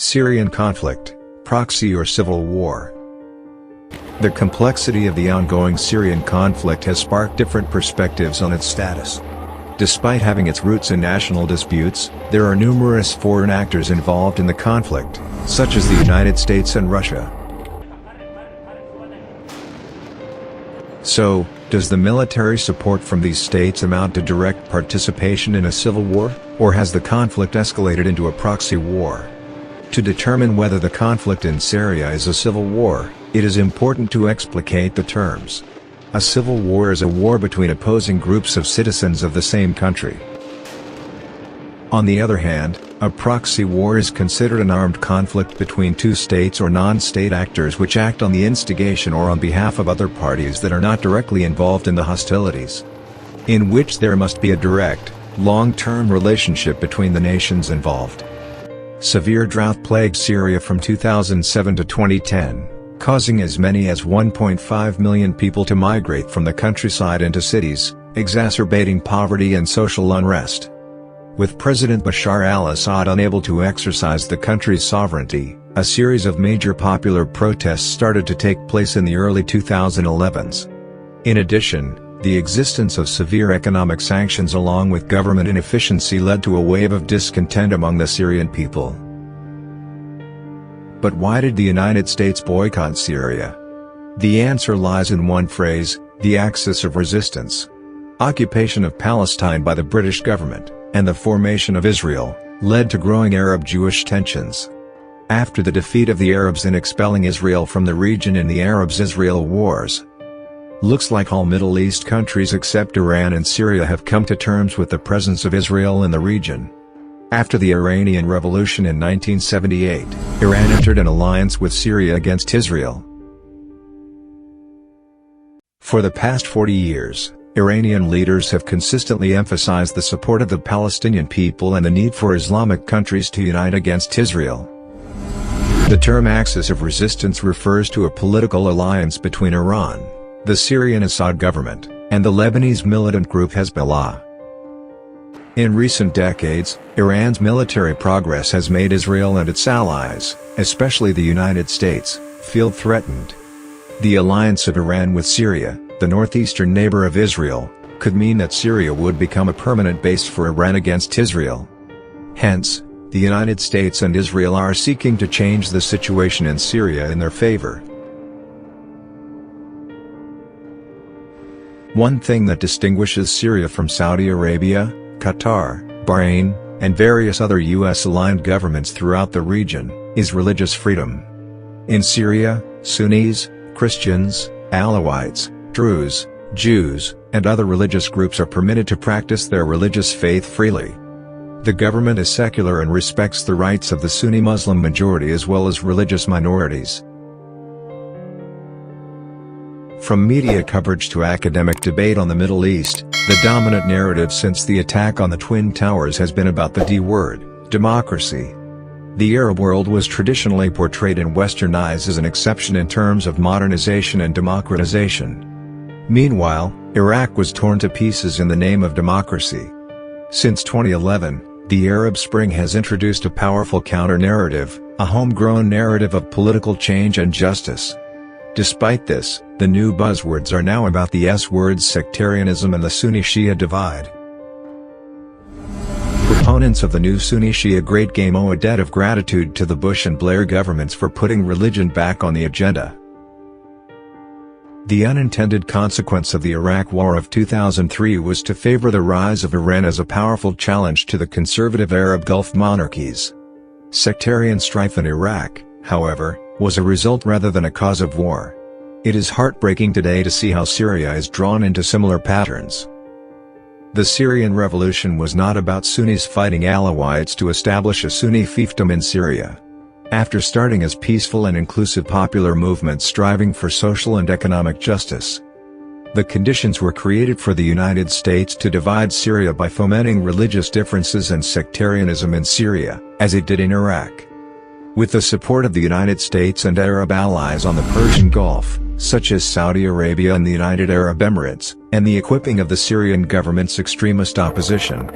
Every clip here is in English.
Syrian conflict, proxy or civil war. The complexity of the ongoing Syrian conflict has sparked different perspectives on its status. Despite having its roots in national disputes, there are numerous foreign actors involved in the conflict, such as the United States and Russia. So, does the military support from these states amount to direct participation in a civil war, or has the conflict escalated into a proxy war? To determine whether the conflict in Syria is a civil war, it is important to explicate the terms. A civil war is a war between opposing groups of citizens of the same country. On the other hand, a proxy war is considered an armed conflict between two states or non-state actors which act on the instigation or on behalf of other parties that are not directly involved in the hostilities, in which there must be a direct, long-term relationship between the nations involved. Severe drought plagued Syria from 2007 to 2010, causing as many as 1.5 million people to migrate from the countryside into cities, exacerbating poverty and social unrest. With President Bashar al-Assad unable to exercise the country's sovereignty, a series of major popular protests started to take place in the early 2011s. In addition, the existence of severe economic sanctions along with government inefficiency led to a wave of discontent among the Syrian people. But why did the United States boycott Syria? The answer lies in one phrase: the axis of resistance. Occupation of Palestine by the British government, and the formation of Israel, led to growing Arab-Jewish tensions. After the defeat of the Arabs in expelling Israel from the region in the Arabs-Israel Wars, looks like all Middle East countries except Iran and Syria have come to terms with the presence of Israel in the region. After the Iranian Revolution in 1978, Iran entered an alliance with Syria against Israel. For the past 40 years, Iranian leaders have consistently emphasized the support of the Palestinian people and the need for Islamic countries to unite against Israel. The term axis of resistance refers to a political alliance between Iran, the Syrian Assad government, and the Lebanese militant group Hezbollah. In recent decades, Iran's military progress has made Israel and its allies, especially the United States, feel threatened. The alliance of Iran with Syria, the northeastern neighbor of Israel, could mean that Syria would become a permanent base for Iran against Israel. Hence, the United States and Israel are seeking to change the situation in Syria in their favor. One thing that distinguishes Syria from Saudi Arabia, Qatar, Bahrain, and various other US-aligned governments throughout the region, is religious freedom. In Syria, Sunnis, Christians, Alawites, Druze, Jews, and other religious groups are permitted to practice their religious faith freely. The government is secular and respects the rights of the Sunni Muslim majority as well as religious minorities. From media coverage to academic debate on the Middle East, the dominant narrative since the attack on the Twin Towers has been about the D word, democracy. The Arab world was traditionally portrayed in Western eyes as an exception in terms of modernization and democratization. Meanwhile, Iraq was torn to pieces in the name of democracy. Since 2011, the Arab Spring has introduced a powerful counter-narrative, a homegrown narrative of political change and justice. Despite this, the new buzzwords are now about the S-words sectarianism and the Sunni-Shia divide. Proponents of the new Sunni-Shia Great Game owe a debt of gratitude to the Bush and Blair governments for putting religion back on the agenda. The unintended consequence of the Iraq War of 2003 was to favor the rise of Iran as a powerful challenge to the conservative Arab Gulf monarchies. Sectarian strife in Iraq, however, was a result rather than a cause of war. It is heartbreaking today to see how Syria is drawn into similar patterns. The Syrian revolution was not about Sunnis fighting Alawites to establish a Sunni fiefdom in Syria. After starting as peaceful and inclusive popular movements striving for social and economic justice, the conditions were created for the United States to divide Syria by fomenting religious differences and sectarianism in Syria, as it did in Iraq. With the support of the United States and Arab allies on the Persian Gulf, such as Saudi Arabia and the United Arab Emirates, and the equipping of the Syrian government's extremist opposition,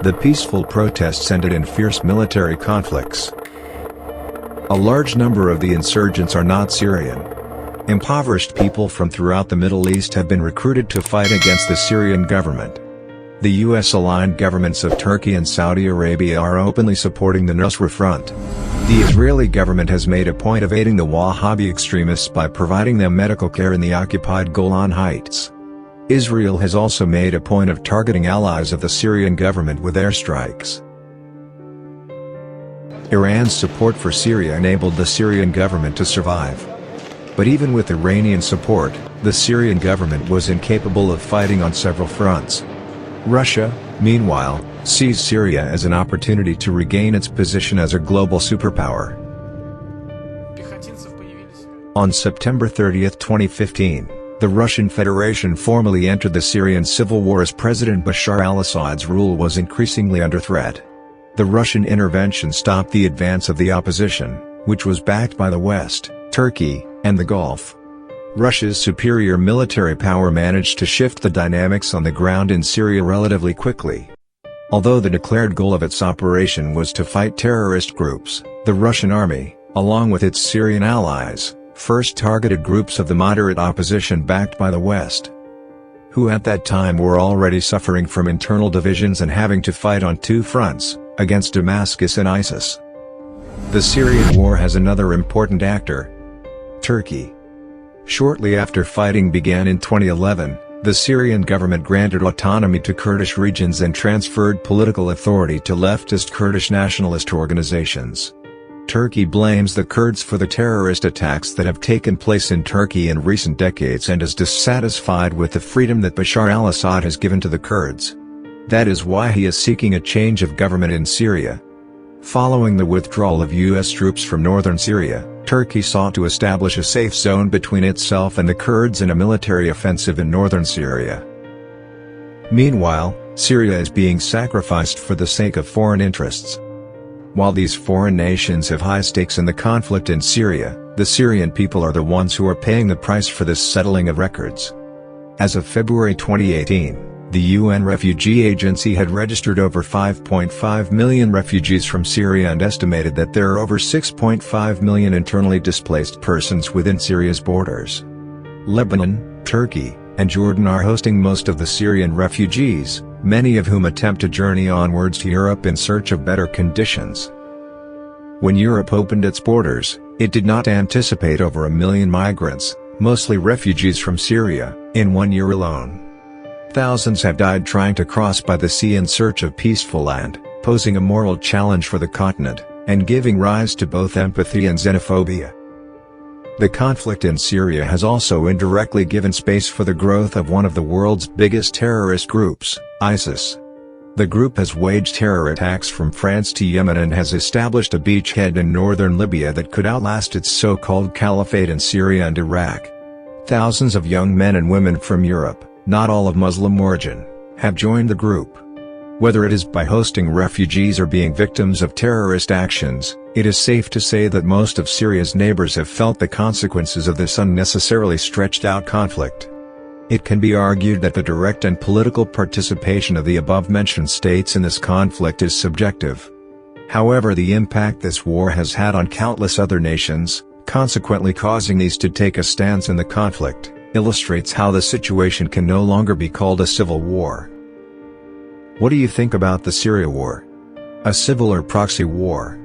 the peaceful protests ended in fierce military conflicts. A large number of the insurgents are not Syrian. Impoverished people from throughout the Middle East have been recruited to fight against the Syrian government. The US-aligned governments of Turkey and Saudi Arabia are openly supporting the Nusra Front. The Israeli government has made a point of aiding the Wahhabi extremists by providing them medical care in the occupied Golan Heights. Israel has also made a point of targeting allies of the Syrian government with airstrikes. Iran's support for Syria enabled the Syrian government to survive. But even with Iranian support, the Syrian government was incapable of fighting on several fronts. Russia, meanwhile, sees Syria as an opportunity to regain its position as a global superpower. On September 30, 2015, the Russian Federation formally entered the Syrian civil war as President Bashar al-Assad's rule was increasingly under threat. The Russian intervention stopped the advance of the opposition, which was backed by the West, Turkey, and the Gulf. Russia's superior military power managed to shift the dynamics on the ground in Syria relatively quickly. Although the declared goal of its operation was to fight terrorist groups, the Russian army, along with its Syrian allies, first targeted groups of the moderate opposition backed by the West, who at that time were already suffering from internal divisions and having to fight on two fronts, against Damascus and ISIS. The Syrian war has another important actor: Turkey. Shortly after fighting began in 2011, the Syrian government granted autonomy to Kurdish regions and transferred political authority to leftist Kurdish nationalist organizations. Turkey blames the Kurds for the terrorist attacks that have taken place in Turkey in recent decades and is dissatisfied with the freedom that Bashar al-Assad has given to the Kurds. That is why he is seeking a change of government in Syria. Following the withdrawal of U.S. troops from northern Syria, Turkey sought to establish a safe zone between itself and the Kurds in a military offensive in northern Syria. Meanwhile, Syria is being sacrificed for the sake of foreign interests. While these foreign nations have high stakes in the conflict in Syria, the Syrian people are the ones who are paying the price for this settling of records. As of February 2018, the UN Refugee Agency had registered over 5.5 million refugees from Syria and estimated that there are over 6.5 million internally displaced persons within Syria's borders. Lebanon, Turkey, and Jordan are hosting most of the Syrian refugees, many of whom attempt to journey onwards to Europe in search of better conditions. When Europe opened its borders, it did not anticipate over 1 million migrants, mostly refugees from Syria, in 1 year alone. Thousands have died trying to cross by the sea in search of peaceful land, posing a moral challenge for the continent, and giving rise to both empathy and xenophobia. The conflict in Syria has also indirectly given space for the growth of one of the world's biggest terrorist groups, ISIS. The group has waged terror attacks from France to Yemen and has established a beachhead in northern Libya that could outlast its so-called caliphate in Syria and Iraq. Thousands of young men and women from Europe, not all of Muslim origin, have joined the group. Whether it is by hosting refugees or being victims of terrorist actions, it is safe to say that most of Syria's neighbors have felt the consequences of this unnecessarily stretched-out conflict. It can be argued that the direct and political participation of the above-mentioned states in this conflict is subjective. However, the impact this war has had on countless other nations, consequently causing these to take a stance in the conflict, illustrates how the situation can no longer be called a civil war. What do you think about the Syria war? A civil or proxy war?